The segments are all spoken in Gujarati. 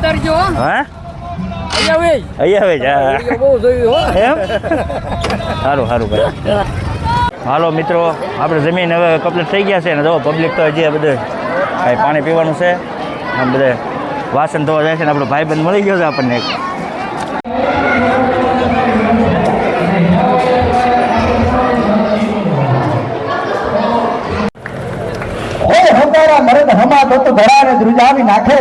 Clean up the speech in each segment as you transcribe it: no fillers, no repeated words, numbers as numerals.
હા સારું સારું ભાઈ. હાલો મિત્રો, આપણે જમીન હવે કમ્પ્લીટ થઈ ગયા છે ને. જો પબ્લિક તો હજી બધું કાંઈ પાણી પીવાનું છે, આમ બધે વાસણ ધોવા જાય છે ને. આપણો ભાઈબંધ મળી ગયો છે આપણને એક. મરદ હમા તો ધરાને ધ્રુજાવી નાખે.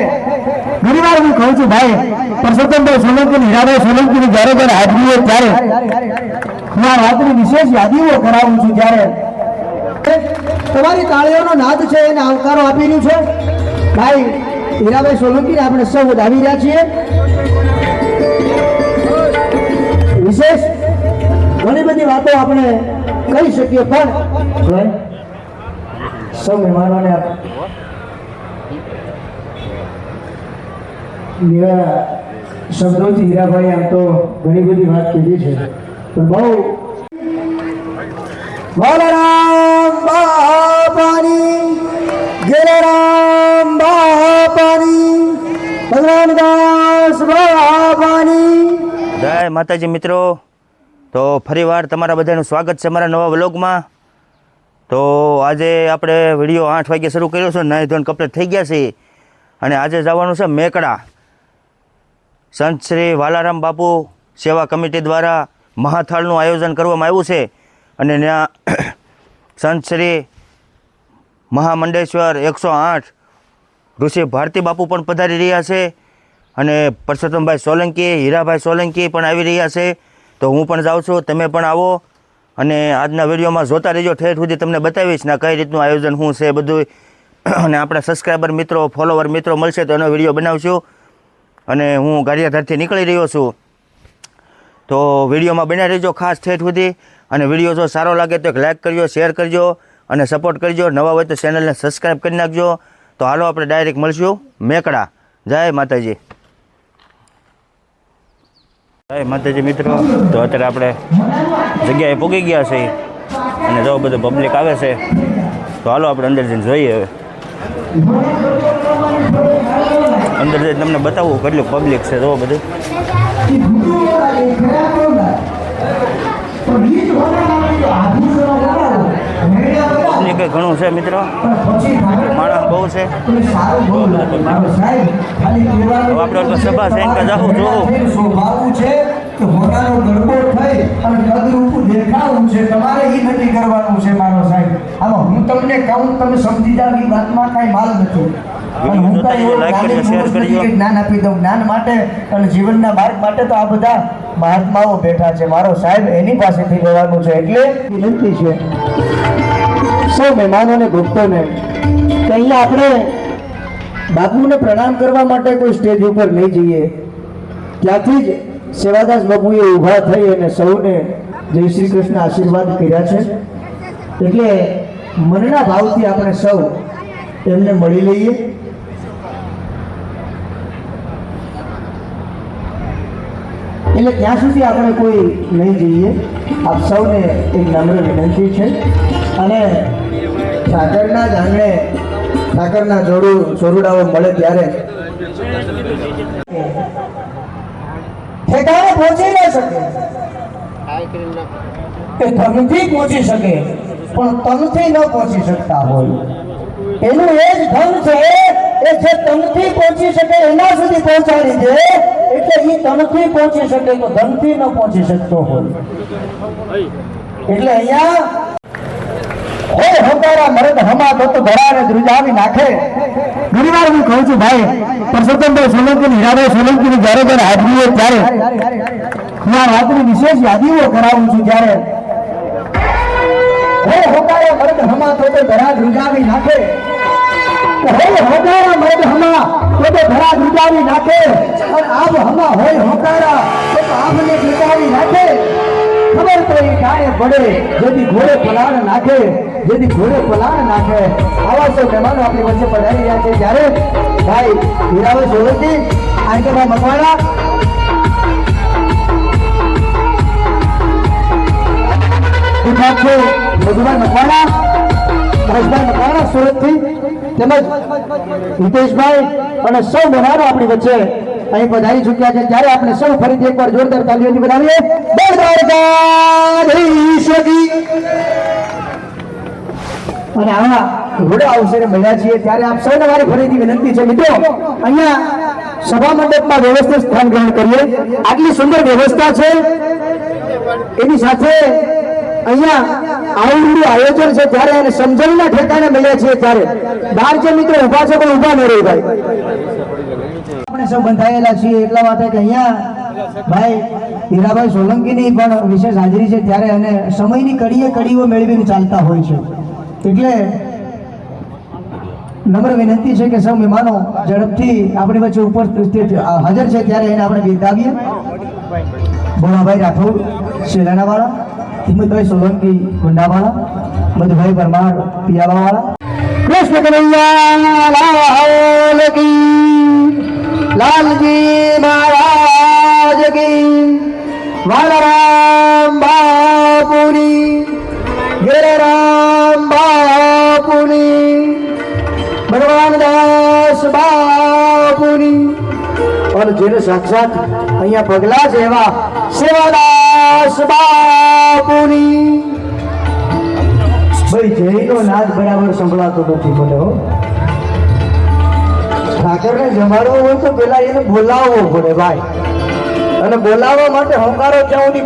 ઘણી વાર હું કહું છું ભાઈ, પરસોત્તમભાઈ સોલંકી, હીરાભાઈ સોલંકીની જ્યારે જ્યારે હાજરી હોય ત્યારે હું આ વાતની વિશેષ યાદીઓ કરાવું છું. ત્યારે તમારી તાળીઓનો નાદ છે એને આવકારો આપી રહ્યું છે ભાઈ હીરાભાઈ સોલંકીને આપણે સૌ વધાવી રહ્યા છીએ. વિશેષ ઘણી બધી વાતો આપણે કહી શકીએ, પણ સૌ મહેમાનોને શબ્દોથી હીરાભાઈ આમ તો ઘણી બધી વાત કીધી છે, પણ બહુ વાલારામ બાપાની, ગેલારામ બાપાની, ભગવાનદાસ બાપાની જય માતાજી. મિત્રો, તો ફરીવાર તમારા બધાનું સ્વાગત છે મારા નવા વ્લોગમાં. તો આજે આપણે વિડીયો 8 વાગે શરૂ કર્યો છે. નાહી ધોઈને કમ્પ્લીટ થઈ ગયા છે અને આજે જવાનું છે મેકડા. સંત શ્રી વાલારામ બાપુ સેવા કમિટી દ્વારા મહાથાળનું આયોજન કરવામાં આવ્યું છે અને ત્યાં સંત શ્રી મહામંડેશ્વર 108 ઋષિ ભારતી બાપુ પણ પધારી રહ્યા છે અને પરસોત્તમભાઈ સોલંકી, હીરાભાઈ સોલંકી પણ આવી રહ્યા છે. તો હું પણ જાઉં છું, તમે પણ આવો અને આજના વિડીયોમાં જોતા રહેજો. ઠેઠ સુધી તમને બતાવીશ ને કઈ રીતનું આયોજન શું છે બધું. અને આપણા સબસ્ક્રાઈબર મિત્રો, ફોલોવર મિત્રો મળશે તો એનો વિડીયો બનાવશું. અને હું ગારિયાધારથી નીકળી રહ્યો છું, તો વિડીયોમાં બન્યા રહેજો ખાસ ઠેઠ સુધી. અને વિડીયો જો સારો લાગે તો એક લાઇક કરજો, શેર કરજો અને સપોર્ટ કરજો. નવા હોય તો ચેનલને સબસ્ક્રાઈબ કરી નાખજો. તો હાલો આપણે ડાયરેક્ટ મળશું મેકડા. જય માતાજી. જય માતાજી મિત્રો. તો અત્યારે આપણે જગ્યાએ પહોંચી ગયા છે અને જો બધું પબ્લિક આવે છે. તો હાલો આપણે અંદર જઈને જોઈએ. હવે અંદર જઈને તમને બતાવું કેટલું પબ્લિક છે. જો બધું પબ્લિક ઘણું છે મિત્રો, માણસ બહુ છે. આપણે સભા છે કે જાઉં જોવું કે હોનાનો ગરબો થઈ અને કદરૂપું દેખાવું છે, તમારે એ નથી કરવાનું છે મારો સાહેબ. આમાં હું તમને કહું, તમે સમજી જાવ, એ વાતમાં કાંઈ માલ નથી. અને હું કાંઈ જ્ઞાન આપી દઉં જ્ઞાન માટે અને જીવનના માર્ગ માટે તો આ બધા મહાત્માઓ બેઠા છે. મારો સાહેબ એની પાસેથી લેવાનું છે. એટલે વિનંતી છે સૌ મહેમાનોને, ભક્તોને કે અહીંયા આપણે બાપુને પ્રણામ કરવા માટે કોઈ સ્ટેજ ઉપર નહીં જઈએ. ત્યાંથી જ સેવાદાસ બાપુએ ઊભા થઈ અને સૌને જય શ્રી કૃષ્ણ આશીર્વાદ કર્યા છે. એટલે મનના ભાવથી આપણે સૌ એમને મળી લઈએ. એટલે ત્યાં સુધી આપણે કોઈ નહીં જઈએ. આપ સૌને એક નમ્ર વિનંતી છે. અને ઠાકરના જ આંગણે ઠાકરના જોરુડાઓ મળે ત્યારે ઠેકાણે પહોંચી ન શકે, એ ધનથી પહોંચી શકે પણ તનથી ન પહોંચી શકતા હોય. એનું એ જ ધન છે, એ જે તનથી પહોંચી શકે એના સુધી પહોંચાડી દે. એટલે એ તનથી પહોંચી શકે તો ધનથી ન પહોંચી શકતો હોય. એટલે અહીંયા હોય હોકારા મરદ હમા તો ધરાને ધ્રુજાવી નાખે. ઘણી વાર હું કહું છું ભાઈ, પરસોત્તમભાઈ સોલંકી, હીરાભાઈ સોલંકીની જ્યારે જ્યારે હાજરી હોય ત્યારે હું આ વાતની વિશેષ યાદીઓ કરાવું છું. ત્યારે હોય હોકારા મરદ હમા તો ધરા ધ્રુજાવી નાખે. હોય હોકારા મરદ હમા તો ધરા ધ્રુજાવી નાખે. અને આબ હમા હોય હોકારા તો આબને ધ્રુજાવી નાખે. ખબર તો એ ગાય પડે જેથી ઘોડે પલાણ નાખે, જેથી ઘોડે પલાણ નાખે. આવા સૌ મહેમાનો આપણી વચ્ચે પધારી રહ્યા છે. જ્યારે ભાઈ હીરાભાઈ સોલંકી, આંકેભાઈ મકવાણા, મધુભાઈ મકવાણા, હર્ષભાઈ મકવાણા સુરતથી, તેમજ હિતેશભાઈ અને સૌ મહેમાનો આપણી વચ્ચે અહીં પધારી ચૂક્યા છે ત્યારે આપણે સૌ ફરીથી એકવાર જોરદાર તાલીઓથી વધાવીએ બોલ દ્વારકાધીશ કી. અને આવા ઘોડા અવસરે મળ્યા છીએ ત્યારે આપ સૌને મારી ફરીથી વિનંતી છે મિત્રો અહીંયા સભા મંડપમાં વ્યવસ્થિત સ્થાન ગ્રહણ કરીએ. આટલી સુંદર વ્યવસ્થા છે એની સાથે અહીંયા આવું આયોજન છે ત્યારે અને સમજણના ઠેકાણે મળ્યા છીએ ત્યારે બહાર જે મિત્રો ઉભા છે પણ ઉભા ન રહી ભાઈ. આપણે સૌ બંધાયેલા છીએ એટલા માટે કે અહીંયા ભાઈ હીરાભાઈ સોલંકીની પણ વિશેષ હાજરી છે ત્યારે અને સમયની કડીએ કડીઓ મેળવીને ચાલતા હોય છે એટલે નમ્ર વિનંતી છે કે સૌ મહેમાનો ઝડપથી આપણી વચ્ચે ઉપસ્થિત હાજર છે ત્યારે એને આપણે બિરદાવીએ. ભોળાભાઈ રાઠોડ શેલાણાવાળા, હિંમતભાઈ સોલંકી ગુંડાવાળા, મધુભાઈ પરમાર પિયાવાવાળા. કૃષ્ણ કનૈયા લાલ કી, લાલજી મહારાજ કી, વાલારામ બાપુની, ગેરારામ બાપુની, ભગવાનદાસ બાપુની અને જેને સાક્ષાત અહીંયા પગલા છે એવા સેવાદાસ બાપુની. ભાઈ જયનો નાદ બરાબર સંભળાતો નથી મને હો. ઠાકરને જમાડવો હોય તો પેલા એને બોલાવવો પડે ભાઈ અને બોલાવવા માટે હોંકારો ચાઉની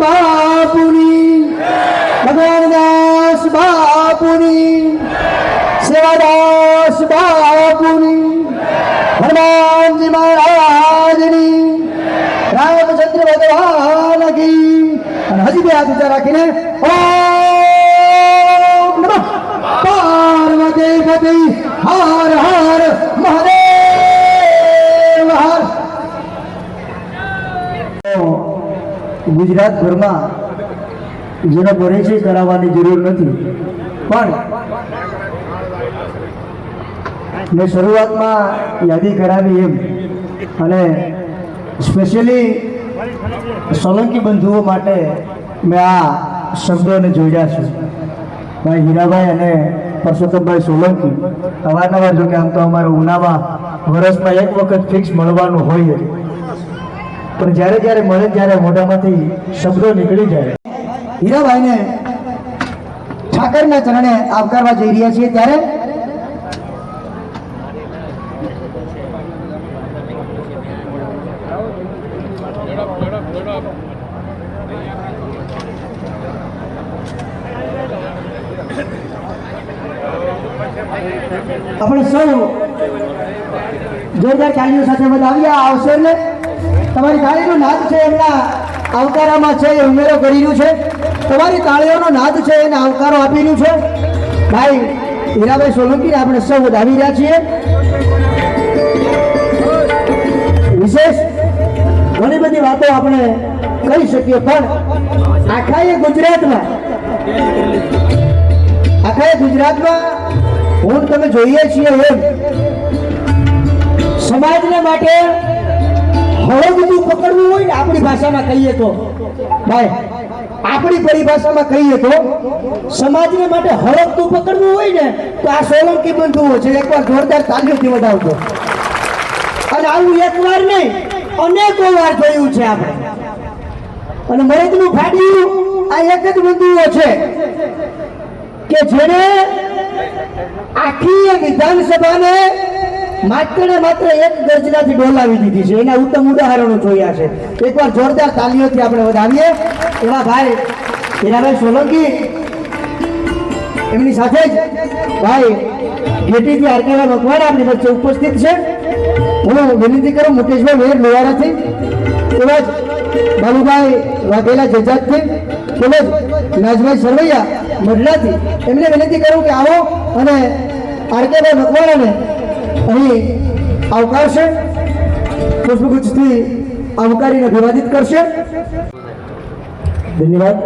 બાપુની, ભગવાનદાસ બાપુની, સેવાદાસ બાપુની, હનુમાનજી મહારાજની, રામચંદ્ર ભગવાન કી. અને હજી બે હાથ ઊંચા રાખીને ઓમ નમઃ પાર્વતી પતિ હર હર મહાદેવ હર. ગુજરાતભરમાં જેનો પરિચય કરાવવાની જરૂર નથી પણ મેં શરૂઆતમાં યાદી કરાવી એમ અને સ્પેશિયલી સોલંકી બંધુઓ માટે મેં આ શબ્દોને જોડ્યા છે. ભાઈ હીરાભાઈ અને પરસોત્તમભાઈ સોલંકી અવારનવાર જો કે આમ તો અમારે ઉનામાં વર્ષમાં એક વખત ફિક્સ મળવાનું હોય જ પણ જ્યારે જ્યારે મળે ત્યારે મોઢામાંથી શબ્દો નીકળી જાય. હીરાભાઈને ઠાકરના ચરણે આવકારવા જઈ રહ્યા છીએ ત્યારે આપણે સૌ જોરદાર તાળીઓ સાથે વધાવીએ આ અવસરને. તમારી તાળીનો નાદ છે એમના આવકારામાં છે એ ઉમેરો કરી રહ્યું છે. તમારી તાળીઓનો નાદ છે એને આવકારો આપી રહ્યું છે. ભાઈ હીરાભાઈ સોલંકીને આપણે સૌ વધાવી રહ્યા છીએ. વિશેષ ઘણી બધી વાતો આપણે કહી શકીએ પણ આખા ગુજરાતમાં હું તમે જોઈએ છીએ એમ સમાજને માટે હળગતું પકડવું હોય ને આપણી ભાષામાં કહીએ તો ભાઈ આપણી પરિભાષામાં કહીએ તો સમાજને માટે હળગતું પકડવું હોય ને તો આ સોલંકી બંધુઓ છે. એકવાર જોરદાર તાલીઓથી વધાવજો. અને આવું એકવાર નહીં અનેકો વાર જોયું છે આપણે. અને મરદનું ફાડ્યું આ એક જ બંધુઓ છે કે જેને આખી વિધાનસભાને માત્ર ને માત્ર એક ગર્જનાથી ડોલાવી દીધી છે. એના ઉત્તમ ઉદાહરણો જોયા છે. એકવાર જોરદાર તાલીઓથી આપણે વધાવીએ એવા ભાઈ હીરાભાઈ સોલંકી, એમની સાથે જ ભાઈ ઘેટીથી આરકેલા મકવાણા આપણી વચ્ચે ઉપસ્થિત છે. હું વિનંતી કરું મુકેશભાઈ વેર લોહારાથી, તેમજ બાલુભાઈ વાઘેલા જજાતથી, તેમજ રાજભાઈ સરવૈયા મઢડાથી એમને વિનંતી કરું કે આવો અને આરકેભાઈ મકવાણાને અહીં આવકારશે, પુષ્પગુચ્છથી આવકારીને અભિવાદિત કરશે. ધન્યવાદ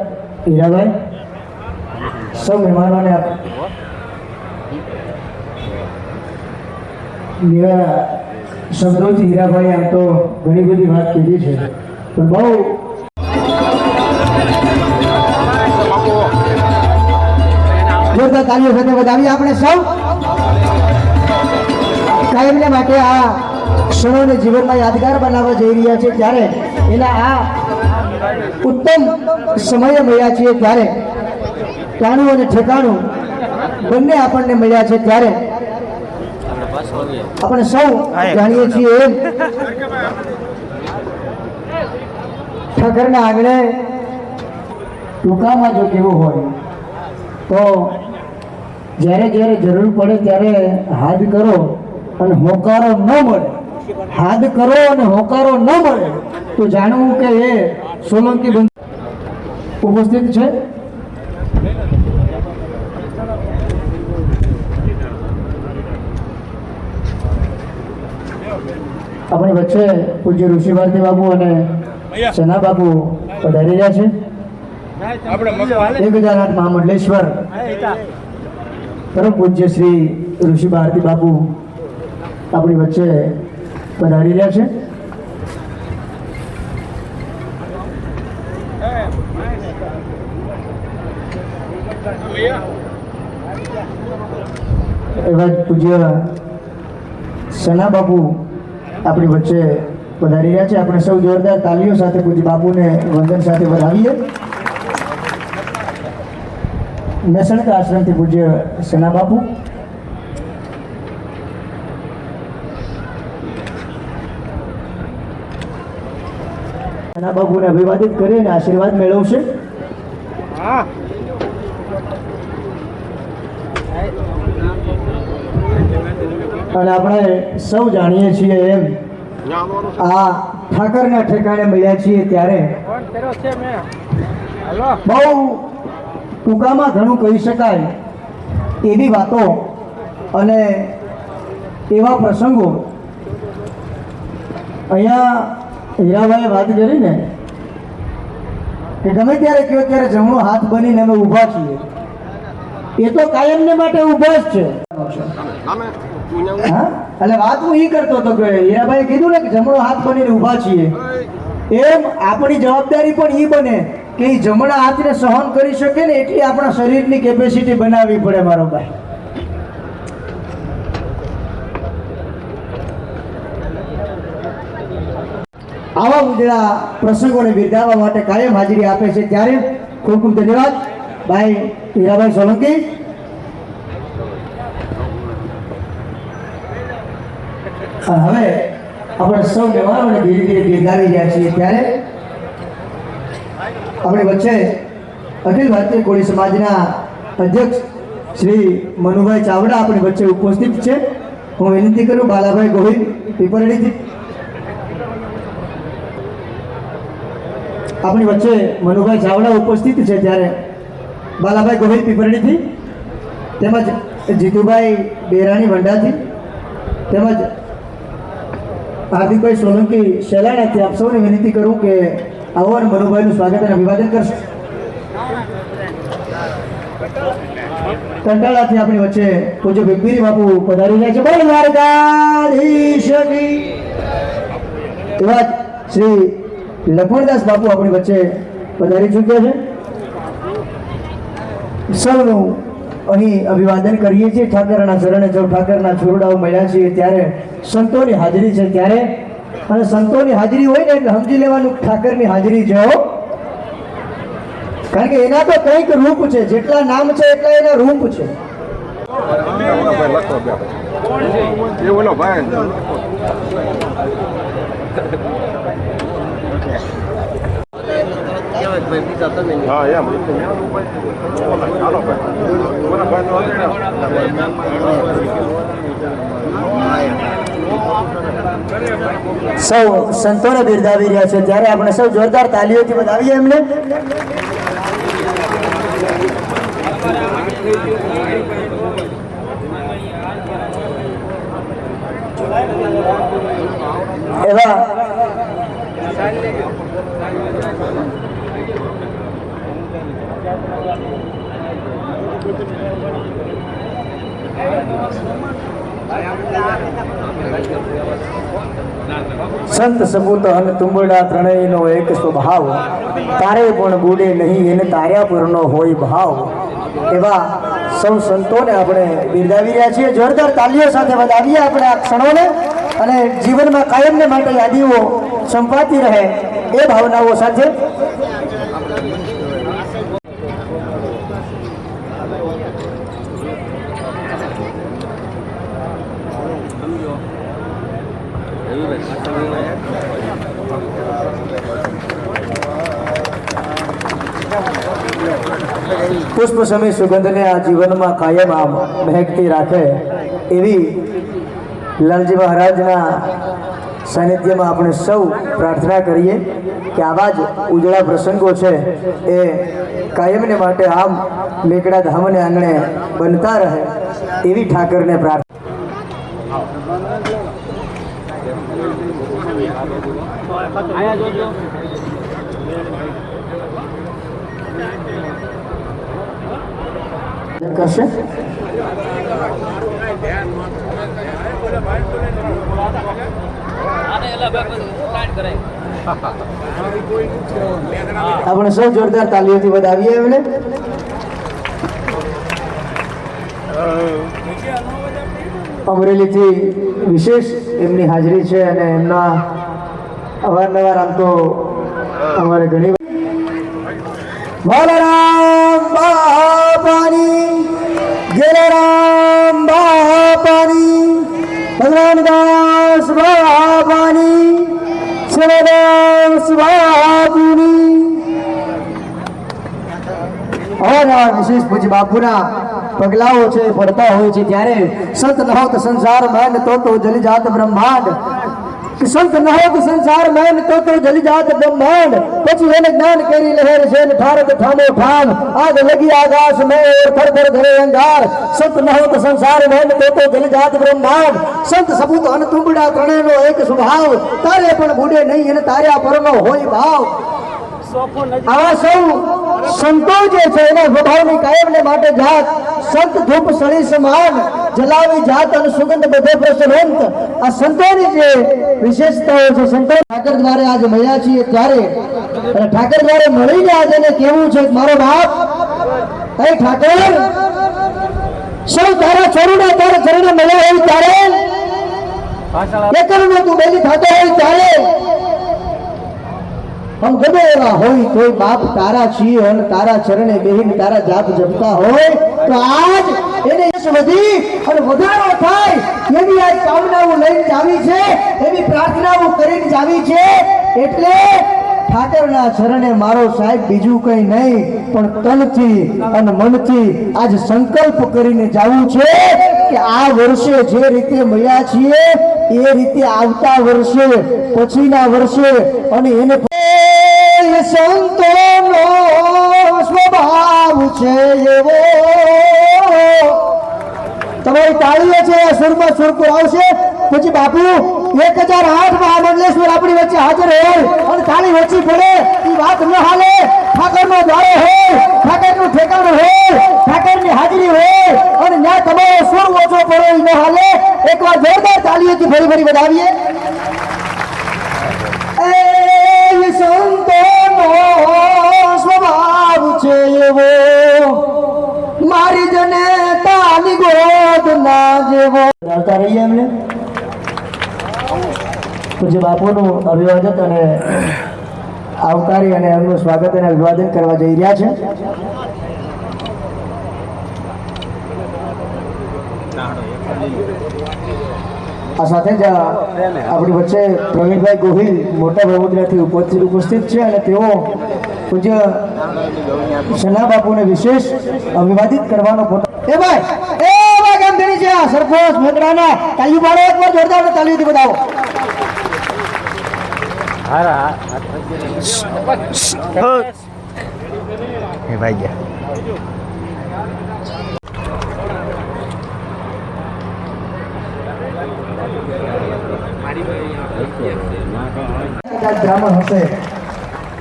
હીરાભાઈ. સૌ મહેમાનોને શબ્દોથી હીરાભાઈ આમ તો ઘણી બધી વાત કીધી છે પણ બહુ જોરદાર તાલીઓ સાથે વધાવીએ આપણે સૌ કાયમને માટે આ ક્ષણોને જીવનમાં યાદગાર બનાવવા જઈ રહ્યા છે ત્યારે એના આ ઉત્તમ સમયે મળ્યા છીએ ત્યારે ટાણું અને ઠેકાણું બંને આપણને મળ્યા છે ત્યારે આપણે સૌ જાણીએ છીએ એમ ઠાકરના આંગણે ટૂંકામાં જો કેવું હોય તો જ્યારે જ્યારે જરૂર પડે ત્યારે હાથ કરો અને હોકારો ન મળે, હાથ કરો અને હોકારો ન મળે તો જાણવું કે એ સોલંકી બંધ ઉપસ્થિત છે. આપણી વચ્ચે પૂજ્ય ઋષિ ભારતી બાબુ અને સના બાબુ પધારી રહ્યા છે. 1008 મહામંડલેશ્વર પરમ પૂજ્ય શ્રી ઋષિ ભારતી બાબુ આપણી વચ્ચે પધારી રહ્યા છે. એવા જ પૂજ્ય સના બાબુ આપણી વચ્ચે પધારી રહ્યા છે. આપણે સૌ જોરદાર તાલીઓ સાથે પૂજ્ય બાપુને વંદન સાથે વધાવીએ. મેસણકા આશ્રમથી પૂજ્ય સના બાપુ. સના બાપુને અભિવાદિત કરીને આશીર્વાદ મેળવશે. અને આપણે સૌ જાણીએ છીએ એમ આ ઠાકરના ઠેકાણે મળ્યા છીએ ત્યારે બહુ ટૂંકામાં ઘણું કહી શકાય એવી વાતો અને એવા પ્રસંગો અહીંયા હીરાભાઈએ વાત કરી ને કે ગમે ત્યારે કયો ત્યારે જમણો હાથ બનીને અમે ઊભા છીએ. એ તો કાયમને માટે ઊભા જ છે. હા, એટલે વાત હું એ કરતો હતો કે હીરાભાઈએ કીધું ને કે જમણો હાથ બનીને ઊભા છીએ, એમ આપણી જવાબદારી પણ એ બને કે એ જમણા હાથને સહન કરી શકે ને એટલી આપણા શરીરની કેપેસિટી બનાવવી પડે મારો ભાઈ. આવા ઉજળા પ્રસંગોને બિરદાવવા માટે કાયમ હાજરી આપે છે ત્યારે ખૂબ ખૂબ ધન્યવાદ ભાઈ હીરાભાઈ સોલંકી. હવે આપણે સૌ મહેમાનોને ધીરે ધીરે બિરદાવી રહ્યા છીએ ત્યારે આપણી વચ્ચે અખિલ ભારતીય કોળી સમાજના અધ્યક્ષ શ્રી મનુભાઈ ચાવડા આપણી વચ્ચે ઉપસ્થિત છે. હું વિનંતી કરું બાલાભાઈ ગોહિલ પીપરડીથી આપણી વચ્ચે મનુભાઈ ચાવડા ઉપસ્થિત છે ત્યારે બાલાભાઈ ગોહિલ પીપરડીથી તેમજ જીતુભાઈ બેરાણી વંડાથી તેમજ હાર્દિકભાઈ સોલંકી શેલાણાથી આપ સૌને વિનંતી કરું કે આવો અને મનુભાઈનું સ્વાગત અને અભિવાદન કરશે. કંટાળાથી આપણી વચ્ચે પૂજ્ય ભીખબીરી બાપુ પધારી રહ્યા છે. બોલ દ્વારકાધીશ કી. એવા જ શ્રી લક્ષ્મણદાસ બાપુ આપણી વચ્ચે પધારી ચૂક્યા છે. સૌનું અહીં અભિવાદન કરીએ છીએ. ઠાકરના શરણે જો ઠાકરના છોરડાઓ મળ્યા છીએ ત્યારે સંતોની હાજરી છે ત્યારે, અને સંતોની હાજરી હોય ને એટલે સમજી લેવાનું ઠાકરની હાજરી છે હો. કારણ કે એના તો કંઈક રૂપ છે, જેટલા નામ છે એટલા એના રૂપ છે. હા એમ સૌ સંતોને બિરદાવી રહ્યા છે ત્યારે આપણે સૌ જોરદાર તાલીઓથી વધાવીએ એમને. એવા સંત સપૂત અને તુંબડા ત્રણેયનો એક સ્વભાવ, તારે પણ બુડે નહીં એને તાર્યા પરનો હોય ભાવ. એવા સૌ સંતોને આપણે બિરદાવી રહ્યા છીએ. જોરદાર તાલીઓ સાથે વધાવીએ આપણે આ ક્ષણોને. અને જીવનમાં કાયમને માટે યાદીઓ સંપાતી રહે એ ભાવનાઓ સાથે પુષ્પ સમી સુગંધને આ જીવનમાં કાયમ આમ મહેકતી રાખે એવી લાલજી મહારાજના સાનિધ્યમાં આપણે સૌ પ્રાર્થના કરીએ કે આવા જ ઉજળા પ્રસંગો છે એ કાયમને માટે આમ મેકડા ધામને આંગણે બનતા રહે એવી ઠાકરને પ્રાર્થના. કરશે આપણે સૌ જોરદાર તાલીઓથી વધાવીએ એમને. અમરેલીથી વિશેષ એમની હાજરી છે અને એમના અવારનવાર આમ તો અમારે ઘણી વાલારામ બાપાની ગેલારામ બાપાની ભગવાનદાસ બાપાની શિવદાસ બાપુની અવારનવાર વિશેષ પૂજ્ય બાપુના પગલાઓ છે પડતા હોય છે ત્યારે સંત ન હોત સંસાર મેન તો જલી જાત બ્રહ્માંડ કે સંત ન હોત સંસાર મેન તો જલી જાત બ્રહ્માંડ પછી એને જ્ઞાન કરી લહેર છે ને ઠારક ઠામો ઠામ આગ લગી આકાશ મેં ઓર થર થર ધરે અંગાર સંત ન હોત સંસાર મેન તો જલી જાત બ્રહ્માંડ સંત સબૂત અન તુંબડા ત્રણેયનો એક સ્વભાવ તારે પણ બુડે નહીં અને તાર્યા પરનો હોય ભાવ. આવા સૌ સંતો જે છે એના સ્વભાવની કાયમને માટે જાત સંત ધૂપ સળી સમાન જલાવી જાત અને સુગંધ બધે પ્રસન્નંત. આ સંતોની જે વિશેષતાઓ છે સંતો ઠાકર દ્વારે આજે મળ્યા છીએ ત્યારે અને ઠાકર દ્વારે મળીને આજે એને કેવું છે મારો બાપ એ ઠાકર સૌ તારા છોરુને તારા ચરણે મળ્યા હોય ત્યારે એકલનો તું બેલી થતો હોય ત્યારે हम गમે એવા હોય તોય બાપ તારા છીએ અને તારા ચરણે બેહીને તારા જાપ જપતા હોય તો આજ એને યશ વધી અને વધારો થાય એવી આજ કામનાઓ લઈને જાવી છે એવી પ્રાર્થનાઓ કરીને જાવી છે. એટલે ઠાકરના ચરણે મારો સાહેબ બીજું કંઈ નહીં પણ તનથી અને મનથી આજ સંકલ્પ કરીને જાવું છે કે આ વર્ષે જે રીતે મળ્યા છીએ એ રીતે આવતા વર્ષે પછીના વર્ષે અને એને સંતોનો સ્વભાવ છે એવો. તમારી તાળીઓ છે સુરમાં સુરપુર આવશે પછી બાપુ 1008 માં મંડલેશ્વર આપણી વચ્ચે હાજર હોય અને તાળી વચ્ચે પડે એ વાત ન હાલે. ઠાકરનો દ્વારો હોય ઠાકરનું ઠેકાણું હોય ઠાકરની હાજરી હોય અને ત્યાં તમારો સુર ઓછો પડે એ ન હાલે. એકવાર જોરદાર તાળીઓથી ફરી ફરી વધાવીએ. સંતોનો સ્વભાવ છે એવો મારી જને તાલી ગોદ ના જેવો. આવતા રહીએ એમને પૂજ્ય બાપુનું અભિવાદન અને આવકારી અને એમનું સ્વાગત અને અભિવાદન કરવા જઈ રહ્યા છે. આ સાથે જ આપણી વચ્ચે પ્રવીણભાઈ ગોહિલ મોટા વડોદરાથી ઉપસ્થિત છે અને તેઓ પૂજ્ય સના બાપુને વિશેષ અભિવાદિત કરવાનો એ ભાઈ ગામધણી છે આ સરપંચ મેકડાના તાલી પાડો એકવાર જોરદાર તાલીથી બતાવો. એ ભાઈ ગયા બ્રાહ્મણ હશે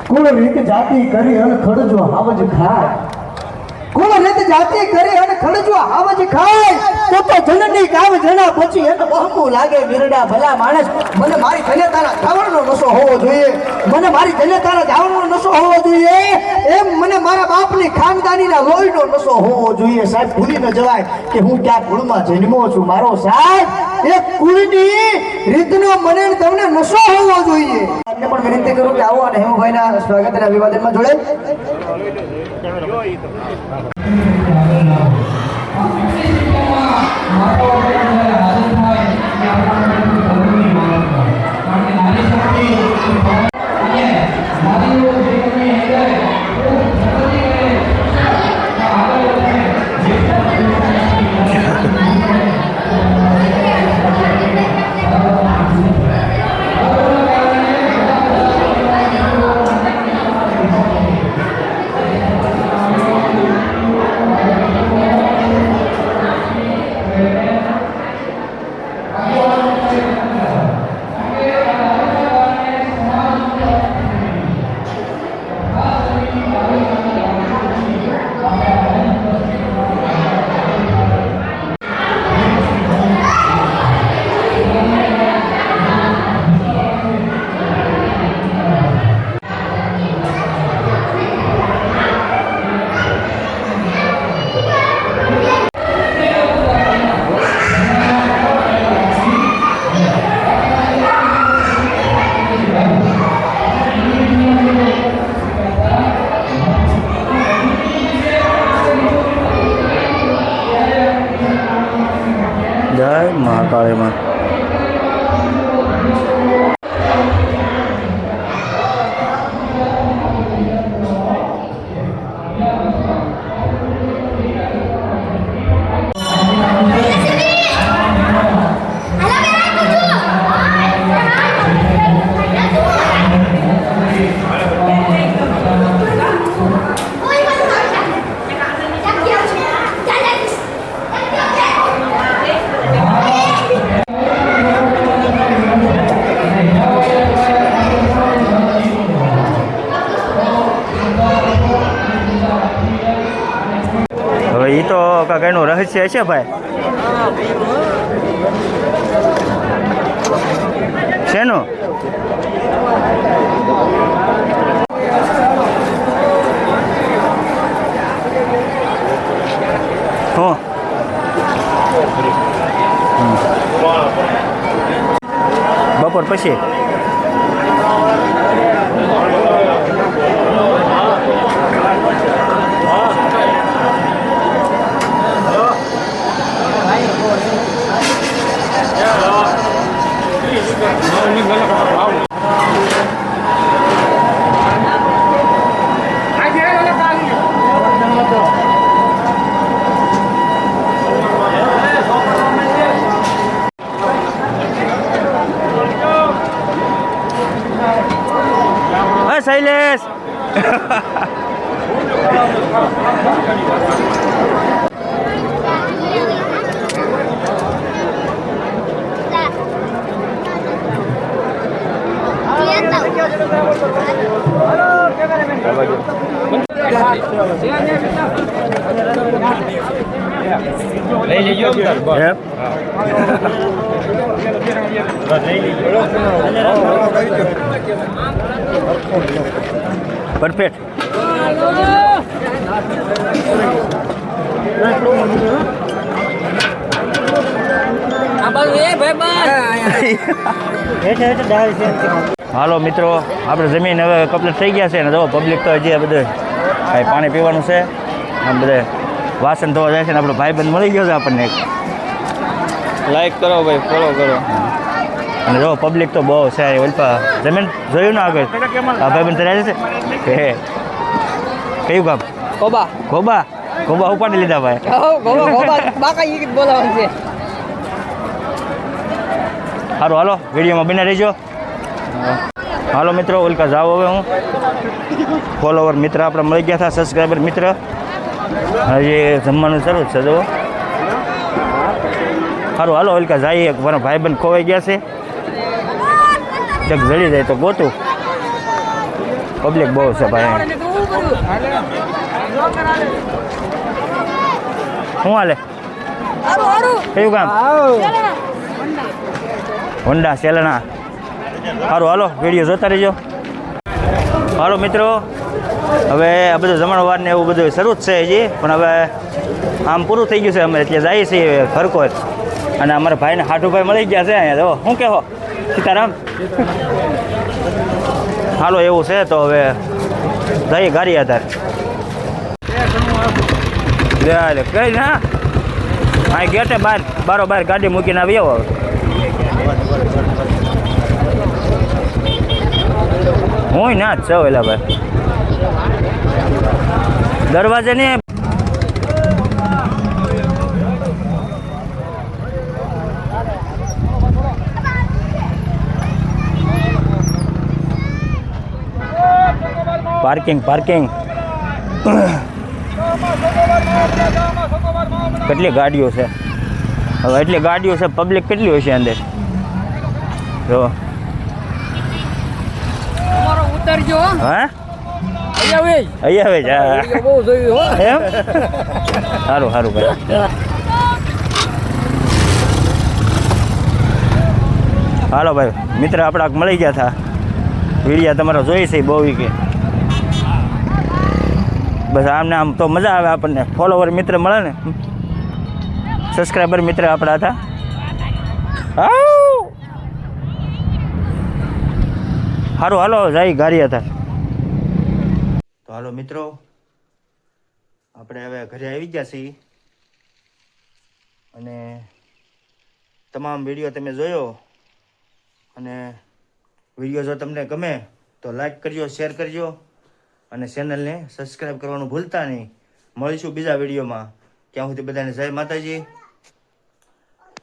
કુળ રીત જાતિ કરી અને ખડજો હાવજ ખાય. કુળ રીત જાતિ કરી અને ખડજો હાવજ ખાય તો જનની કામ જણા પછી એક બહુ લાગે વિરડા ભલા માણસ. મને મારી જનેતાના જાવણનો નશો હોવો જોઈએ મને મારી જનેતાના જાવણનો નશો હોવો જોઈએ એમ મને મારા બાપની ખાનદાનીના લોહીનો નશો હોવો જોઈએ. સાહેબ ભૂલી ન જવાય કે હું ક્યાં કુળમાં જન્મો છું મારો સાહેબ એ કુળની રીતનો મને ને તમને નશો હોવો જોઈએ. આપને પણ વિનંતી કરું કે આવો અને હેમુભાઈના સ્વાગત અને અભિવાદનમાં જોડાય. જય મહાકાળીમાં. હવે એ તો કાંઈક એનું રહસ્ય છે ભાઈ. શેનું? હું બપોર પછી શૈલેષ લઈ લેજો પરફેક્ટ. હાલો મિત્રો, આપણે જમીન હવે કમ્પ્લીટ થઈ ગયા છે ને. જો પબ્લિક તો હજી બધું કાંઈ પાણી પીવાનું છે, આમ બધે વાસણ ધોવા જાય છે ને. આપણો ભાઈબંધ મળી ગયો છે આપણને એક. લાઈક કરો ભાઈ, ફોલો કરો. અને જો પબ્લિક તો બહુ છે. ઓલપા જમીન જોયું ને આગળ આ ભાઈબંધ તર્યા છે કે કયું ગામ? કોબા ખોબા. ખોબા ઉપાડી લીધા ભાઈ. કોબા કોબા બાકા ઈ બોલાવાનું છે. સારું હાલો, વિડીયોમાં બને રહેજો. હાલો મિત્રો, ઓલકા જાઓ હવે. હું ફોલોવર મિત્ર આપણે મળી ગયા હતા, સબસ્ક્રાઈબર મિત્ર. હજી જમવાનું શરૂ છે. જો સારું હાલો, ઓલકા જઈએ. મારા ભાઈબંધ ખોવાઈ ગયા છે, ચક જડી જાય તો ગોતું. પબ્લિક બહુ છે ભાઈ. શું હાલે? કયું કામ? હોન્ડા સેલણા. સારું હાલો, વિડીયો જોતા રહેજો. હાલો મિત્રો, હવે આ બધું જમણવાર ને એવું બધું શરૂ જ છે હજી, પણ હવે આમ પૂરું થઈ ગયું છે. અમે એટલે જઈએ છીએ ખરકોટ. અને અમારા ભાઈને હાટુભાઈ મળી ગયા છે અહીંયા જો શું કહેવો સીતારામ હાલો એવું છે તો હવે જઈએ ગાડી આધાર કઈ ના હા ગેટે બારોબાર ગાડી મૂકીને આવી આવો હું ના જ છો એલા ભાઈ દરવાજે ને પાર્કિંગ કેટલી ગાડીઓ છે હવે એટલી ગાડીઓ છે પબ્લિક કેટલી હશે અંદર જો તમારો ઉતરજો હા અહીંયા હવે જા બહુ જોયું હો એમ સારું ભાઈ હાલો ભાઈ મિત્ર આપણા મળી ગયા હતા વિડીયા તમારો જોઈ છે બહુ કે બસ આમને આમ તો મજા આવે આપણને ફોલોવર મિત્ર મળે ને સબસ્ક્રાઈબર મિત્ર આપણા હતા સારું હાલો જાય ગાડી હતા તો હાલો મિત્રો આપણે હવે ઘરે આવી ગયા છીએ અને તમામ વિડીયો તમે જોયો અને વિડીયો જો તમને ગમે તો લાઈક કરજો શેર કરજો અને ચેનલને સબસ્ક્રાઈબ કરવાનું ભૂલતા નહીં મળીશું બીજા વિડીયોમાં ત્યાં સુધી બધાને જય માતાજી